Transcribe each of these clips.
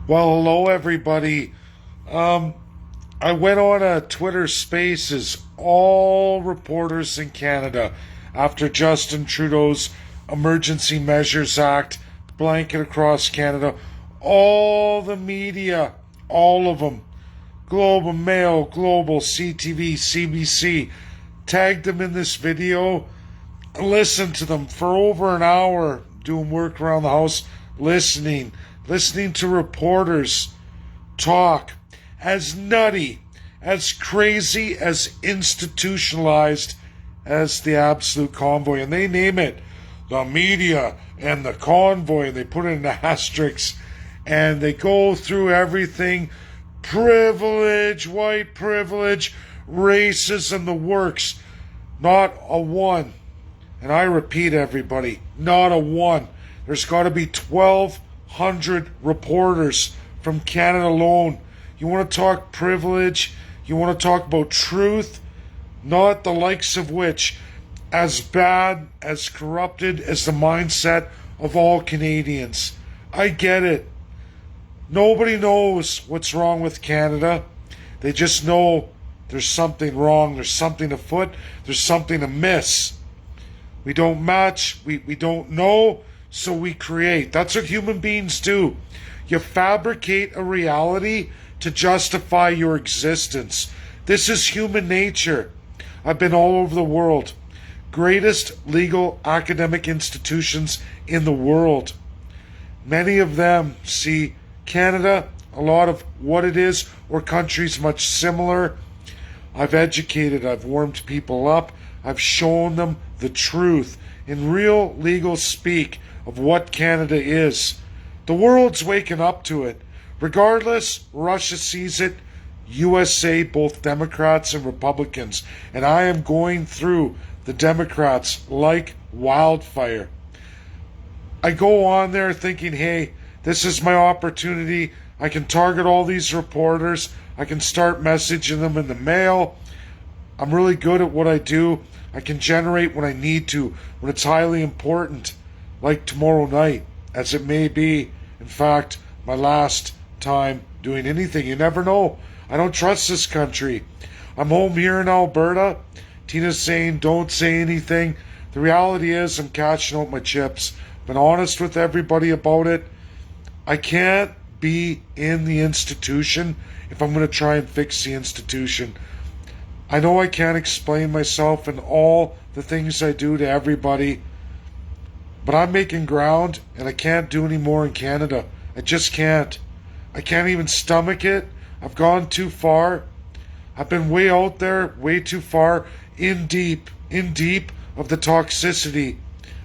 Well, hello everybody. Um, I went on a Twitter Spaces, all reporters in Canada, after Justin Trudeau's Emergency Measures Act blanket across Canada. All the media, all of them, Global Mail, Global, CTV, CBC, tagged them in this video. Listened to them for over an hour, doing work around the house, listening to reporters talk as nutty, as crazy, as institutionalized as the Absolute Convoy. And they name it the media and the convoy, and they put it in asterisks, and they go through everything: privilege, white privilege, racism, the works. Not a one. And I repeat, everybody, not a one. There's got to be 1,200 reporters from Canada alone. You want to talk privilege? You want to talk about truth? Not the likes of which, as bad, as corrupted as the mindset of all Canadians. I get it. Nobody knows what's wrong with Canada. They just know there's something wrong, there's something afoot, there's something amiss. We don't match, we don't know, so we create. That's what human beings do. You fabricate a reality to justify your existence. This is human nature. I've been all over the world. Greatest legal academic institutions in the world. Many of them see Canada, a lot of what it is, or countries much similar. I've educated, I've warmed people up, I've shown them the truth in real legal speak of what Canada is. The world's waking up to it. Regardless, Russia sees it, USA, both Democrats and Republicans, and I am going through the Democrats like wildfire. I go on there thinking, hey, this is my opportunity. I can target all these reporters. I can start messaging them in the mail. I'm really good at what I do. I can generate when I need to, when it's highly important, like tomorrow night, as it may be, in fact, my last time doing anything. You never know. I don't trust this country. I'm home here in Alberta. Tina's saying, don't say anything. The reality is, I'm cashing out my chips. Been honest with everybody about it. I can't be in the institution if I'm going to try and fix the institution. I know I can't explain myself and all the things I do to everybody, but I'm making ground and I can't do any more in Canada. I just can't. I can't even stomach it. I've gone too far. I've been way out there, way too far, in deep of the toxicity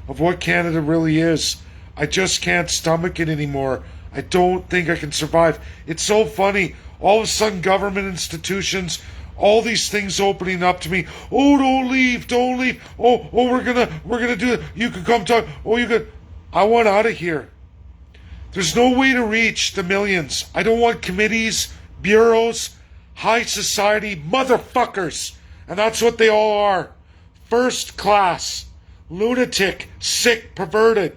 of what Canada really is. I just can't stomach it anymore. I don't think I can survive. It's so funny. All of a sudden, government institutions, all these things opening up to me. Oh, don't leave, don't leave. We're gonna do it. You can come talk. Oh, you could. I want out of here. There's no way to reach the millions. I don't want committees, bureaus, high society motherfuckers. And that's what they all are. First class, lunatic, sick, perverted.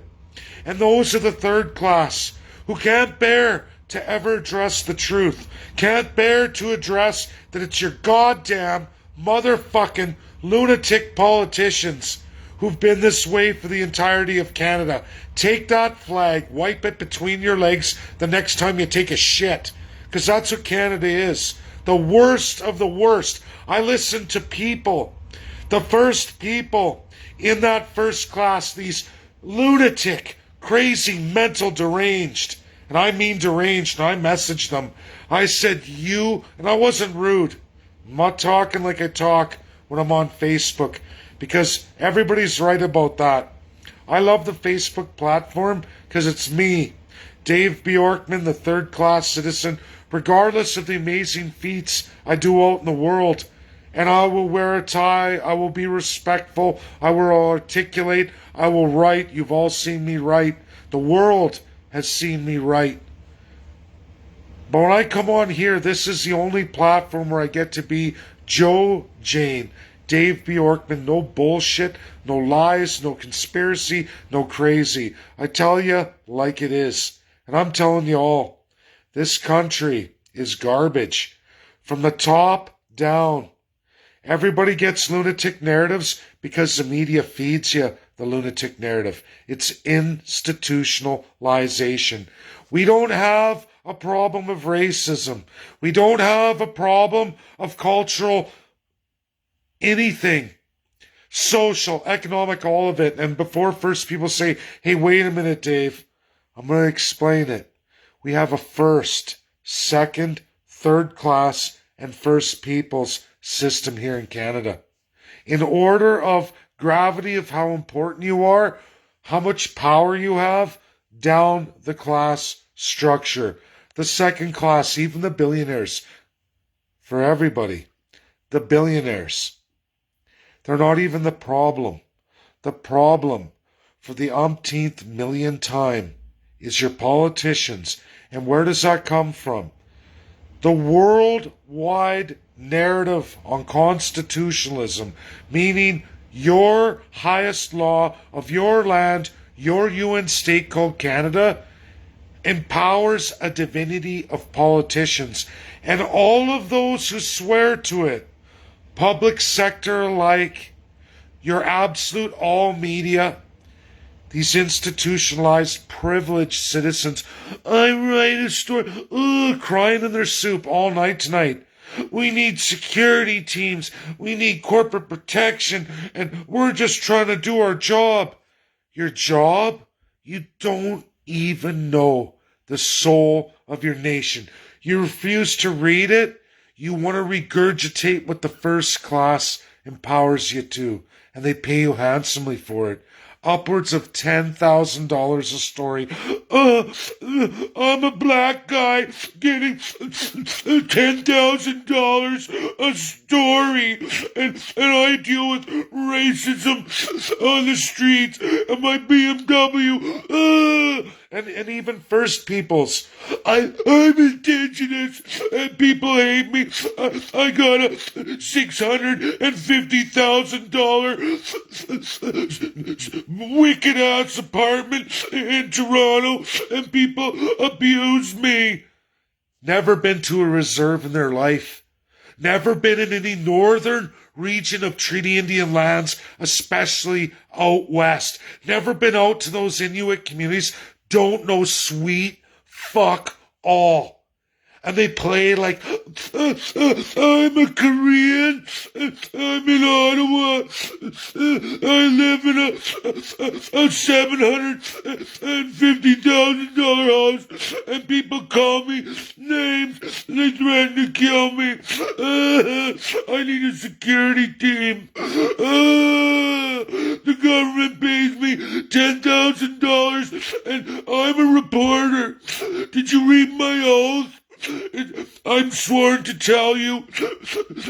And those are the third class, who can't bear to ever address the truth, can't bear to address that it's your goddamn motherfucking lunatic politicians who've been this way for the entirety of Canada. Take that flag, wipe it between your legs the next time you take a shit, because that's what Canada is. The worst of the worst. I listen to people, the first people in that first class, these lunatic, crazy, mental, deranged. And I mean deranged, and I messaged them. I said, you, and I wasn't rude. I'm not talking like I talk when I'm on Facebook, because everybody's right about that. I love the Facebook platform because it's me, Dave Bjorkman, the third class citizen, regardless of the amazing feats I do out in the world. And I will wear a tie, I will be respectful, I will articulate, I will write. You've all seen me write. The world has seen me write. But when I come on here, this is the only platform where I get to be Joe Jane, Dave Bjorkman. No bullshit, no lies, no conspiracy, no crazy. I tell you like it is. And I'm telling you all, This country is garbage. From the top down. Everybody gets lunatic narratives because the media feeds you the lunatic narrative. It's institutionalization. We don't have a problem of racism. We don't have a problem of cultural anything. Social, economic, all of it. And before first people say, hey, wait a minute, Dave, I'm going to explain it. We have a first, second, third class, and first peoples system here in Canada. In order of gravity of how important you are, how much power you have, down the class structure. The second class, even the billionaires, for everybody, the billionaires, they're not even the problem. The problem, for the umpteenth million time, is your politicians. And where does that come from? The worldwide narrative on constitutionalism, meaning your highest law of your land, your UN State Code Canada, empowers a divinity of politicians. And all of those who swear to it, public sector alike, your absolute all media, these institutionalized, privileged citizens, I write a story, crying in their soup all night tonight. We need security teams. We need corporate protection. And we're just trying to do our job. Your job? You don't even know the soul of your nation. You refuse to read it. You want to regurgitate what the first class empowers you to. And they pay you handsomely for it. Upwards of $10,000 a story. I'm a black guy getting $10,000 a story, and I deal with racism on the streets and my BMW. And even First Peoples. I'm indigenous and people hate me. I got a $650,000 wicked ass apartment in Toronto and people abuse me. Never been to a reserve in their life. Never been in any northern region of Treaty Indian lands, especially out west. Never been out to those Inuit communities. Don't know sweet fuck all. And they play like, I'm a Korean, I'm in Ottawa, I live in a $750,000 house, and people call me names, they threaten to kill me. I need a security team. The government pays me $10,000, and I'm a reporter. Did you read my oath? I'm sworn to tell you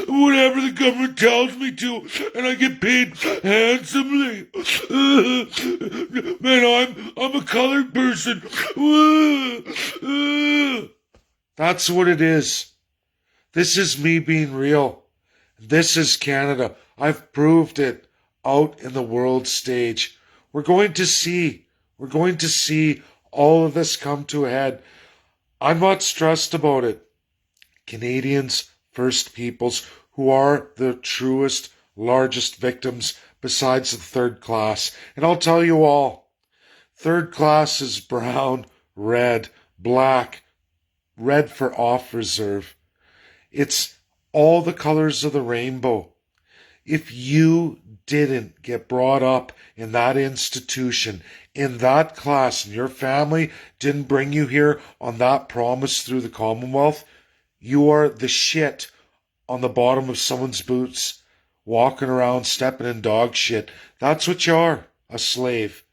whatever the government tells me to, and I get paid handsomely. Man, I'm a colored person. That's what it is. This is me being real. This is Canada. I've proved it out in the world stage. We're going to see all of this come to a head. I'm not stressed about it. Canadians, First Peoples, who are the truest, largest victims besides the third class. And I'll tell you all, third class is brown, red, black, red for off reserve. It's all the colors of the rainbow. If you didn't get brought up in that institution, in that class, and your family didn't bring you here on that promise through the Commonwealth, you are the shit on the bottom of someone's boots, walking around, stepping in dog shit. That's what you are, a slave.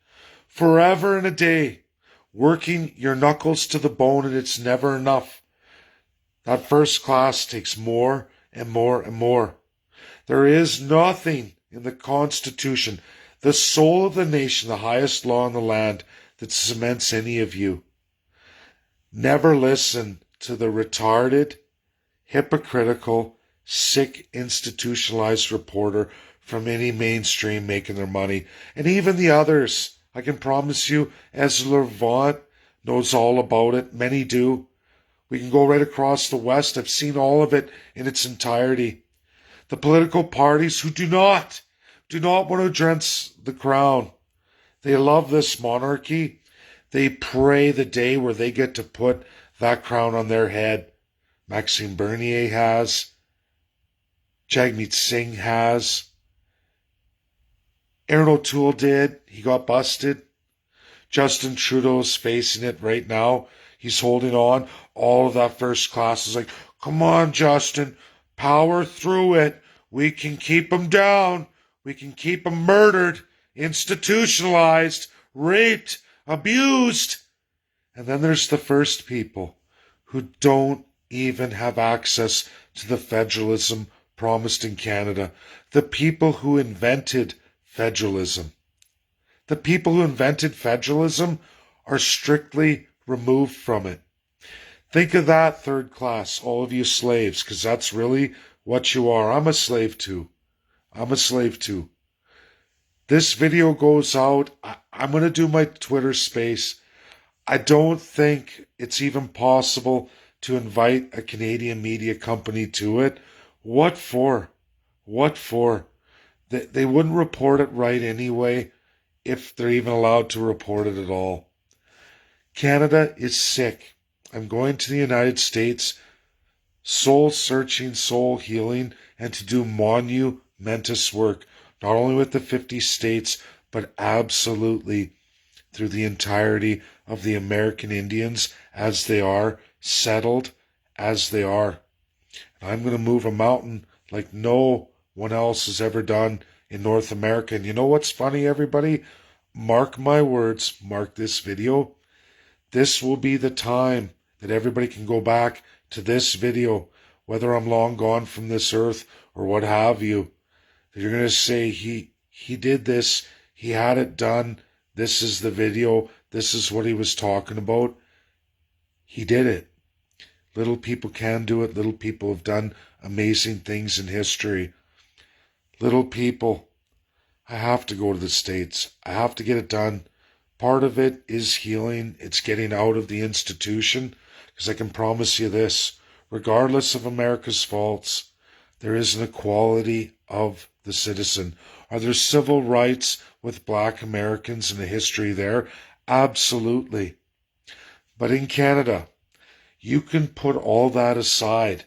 Forever and a day, working your knuckles to the bone, and it's never enough. That first class takes more and more and more. There is nothing in the Constitution, the soul of the nation, the highest law in the land, that cements any of you. Never listen to the retarded, hypocritical, sick, institutionalized reporter from any mainstream making their money. And even the others, I can promise you, Ezra Levant knows all about it. Many do. We can go right across the West. I've seen all of it in its entirety. The political parties who do not want to address the crown. They love this monarchy. They pray the day where they get to put that crown on their head. Maxime Bernier has. Jagmeet Singh has. Aaron O'Toole did. He got busted. Justin Trudeau's facing it right now. He's holding on. All of that first class is like, come on, Justin. Power through it. We can keep them down. We can keep them murdered, institutionalized, raped, abused. And then there's the first people who don't even have access to the federalism promised in Canada. The people who invented federalism. The people who invented federalism are strictly removed from it. Think of that, third class, all of you slaves, because that's really what you are. I'm a slave too. I'm a slave too. This video goes out. I'm going to do my Twitter space. I don't think it's even possible to invite a Canadian media company to it. What for? What for? They wouldn't report it right anyway, if they're even allowed to report it at all. Canada is sick. I'm going to the United States, soul searching, soul healing, and to do monumentous work, not only with the 50 states, but absolutely through the entirety of the American Indians as they are, settled as they are. And I'm going to move a mountain like no one else has ever done in North America. And you know what's funny, everybody? Mark my words, mark this video. This will be the time that everybody can go back to this video, whether I'm long gone from this earth or what have you. That you're going to say, he did this, he had it done, this is the video, this is what he was talking about. He did it. Little people can do it. Little people have done amazing things in history. Little people, I have to go to the States. I have to get it done. Part of it is healing. It's getting out of the institution. Because I can promise you this, regardless of America's faults, there is an equality of the citizen. Are there civil rights with Black Americans and the history there? Absolutely. But in Canada, you can put all that aside.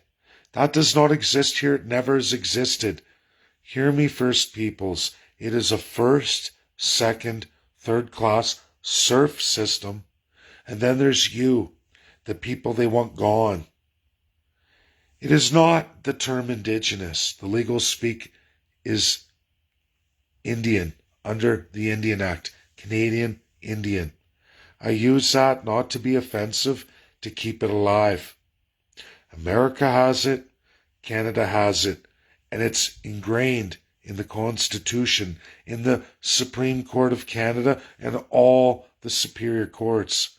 That does not exist here. It never has existed. Hear me, First Peoples. It is a first, second, third class serf system. And then there's you, the people they want gone. It is not the term Indigenous. The legal speak is Indian, under the Indian Act, Canadian Indian. I use that not to be offensive, to keep it alive. America has it, Canada has it, and it's ingrained in the Constitution, in the Supreme Court of Canada, and all the superior courts.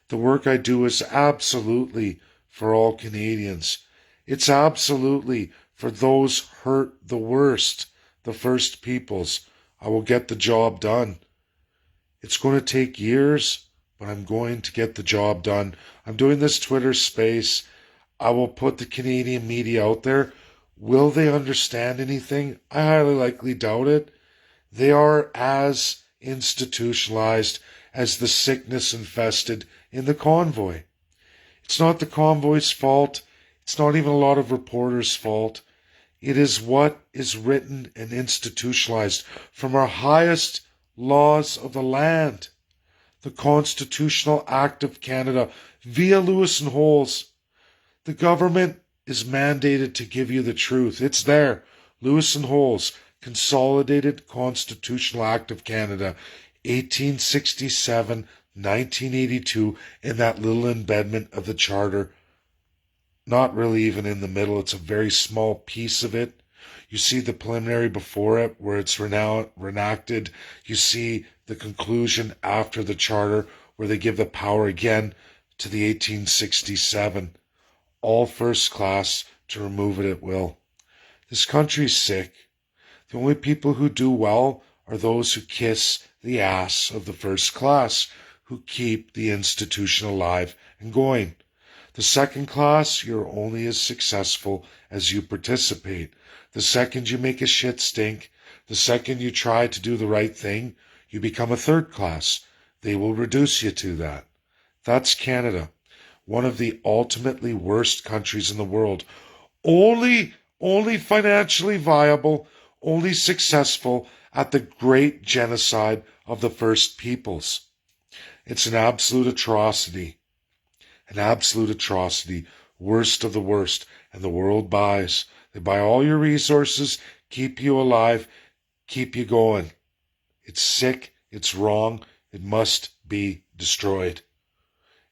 The work I do is absolutely for all Canadians. It's absolutely for those hurt the worst, the First Peoples. I will get the job done. It's going to take years, but I'm going to get the job done. I'm doing this Twitter space. I will put the Canadian media out there. Will they understand anything? I highly likely doubt it. They are as institutionalized as the sickness infested in the convoy. It's not the convoy's fault. It's not even a lot of reporters' fault. It is what is written and institutionalized from our highest laws of the land. The Constitutional Act of Canada via Lewis and Holes. The government is mandated to give you the truth. It's there. Lewis and Holes, Consolidated Constitutional Act of Canada, 1867, 1982, in that little embedment of the Charter. Not really even in the middle. It's a very small piece of it. You see the preliminary before it where it's reenacted. You see the conclusion after the Charter where they give the power again to the 1867. All first class to remove it at will. This country's sick. The only people who do well are those who kiss the ass of the first class, who keep the institution alive and going. The second class, you're only as successful as you participate. The second you make a shit stink, the second you try to do the right thing, you become a third class. They will reduce you to that. That's Canada, one of the ultimately worst countries in the world. Only financially viable, only successful at the great genocide of the First Peoples. It's an absolute atrocity. An absolute atrocity. Worst of the worst. And the world buys. They buy all your resources, keep you alive, keep you going. It's sick. It's wrong. It must be destroyed.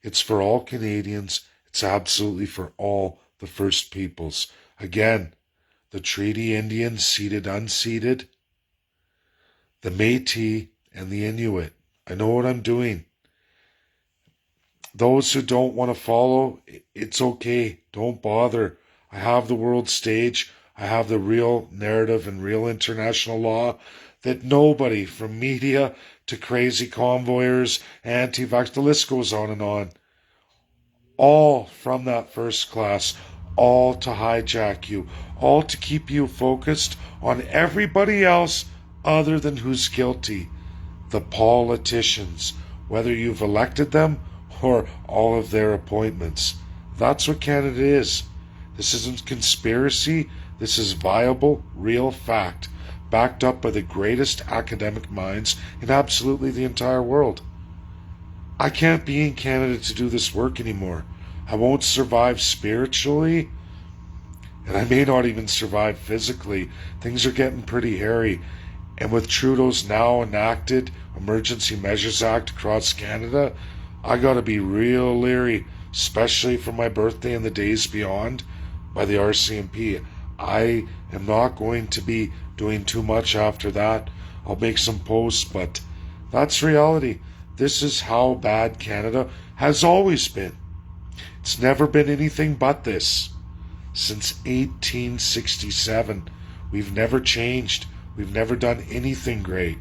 It's for all Canadians. It's absolutely for all the First Peoples. Again, the Treaty Indians, ceded, unceded, the Métis, and the Inuit. I know what I'm doing. Those who don't want to follow, it's okay. Don't bother. I have the world stage. I have the real narrative and real international law that nobody, from media to crazy convoyers, anti-vax, the list goes on and on, all from that first class, all to hijack you, all to keep you focused on everybody else other than who's guilty. The politicians, whether you've elected them or all of their appointments. That's what Canada is. This isn't conspiracy. This is viable, real fact, backed up by the greatest academic minds in absolutely the entire world. I can't be in Canada to do this work anymore. I won't survive spiritually, and I may not even survive physically. Things are getting pretty hairy. And with Trudeau's now enacted Emergency Measures Act across Canada, I gotta be real leery, especially for my birthday and the days beyond, by the RCMP. I am not going to be doing too much after that. I'll make some posts, but that's reality. This is how bad Canada has always been. It's never been anything but this. Since 1867, we've never changed. We've never done anything great.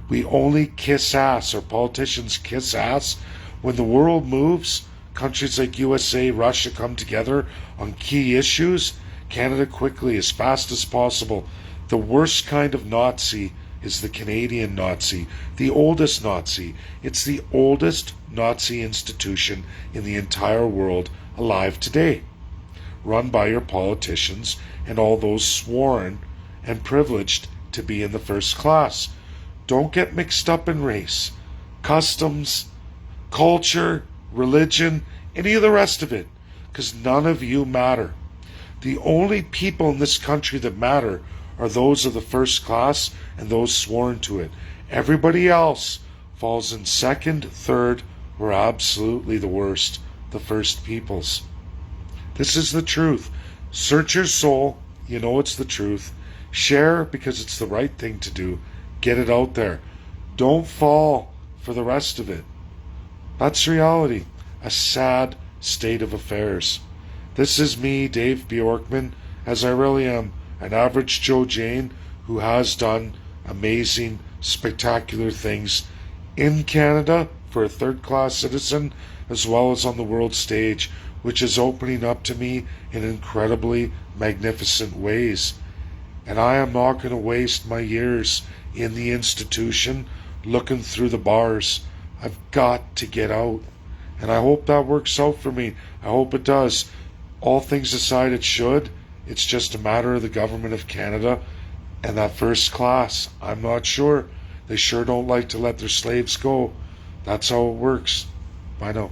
We only kiss ass, or politicians kiss ass, when the world moves. Countries like USA, Russia come together on key issues. Canada quickly, as fast as possible. The worst kind of Nazi is the Canadian Nazi, the oldest Nazi. It's the oldest Nazi institution in the entire world alive today, run by your politicians and all those sworn and privileged to be in the first class. Don't get mixed up in race, customs, culture, religion, any of the rest of it, because none of you matter. The only people in this country that matter are those of the first class and those sworn to it. Everybody else falls in second, third, or absolutely the worst, the First Peoples. This is the truth. Search your soul. You know it's the truth. Share because it's the right thing to do. Get it out there. Don't fall for the rest of it. That's reality. A sad state of affairs. This is me, Dave Bjorkman, as I really am, an average Joe Jane who has done amazing, spectacular things in Canada for a third-class citizen, as well as on the world stage, which is opening up to me in incredibly magnificent ways. And I am not going to waste my years in the institution looking through the bars. I've got to get out. And I hope that works out for me. I hope it does. All things aside, it should. It's just a matter of the government of Canada and that first class. I'm not sure. They sure don't like to let their slaves go. That's how it works. Bye now.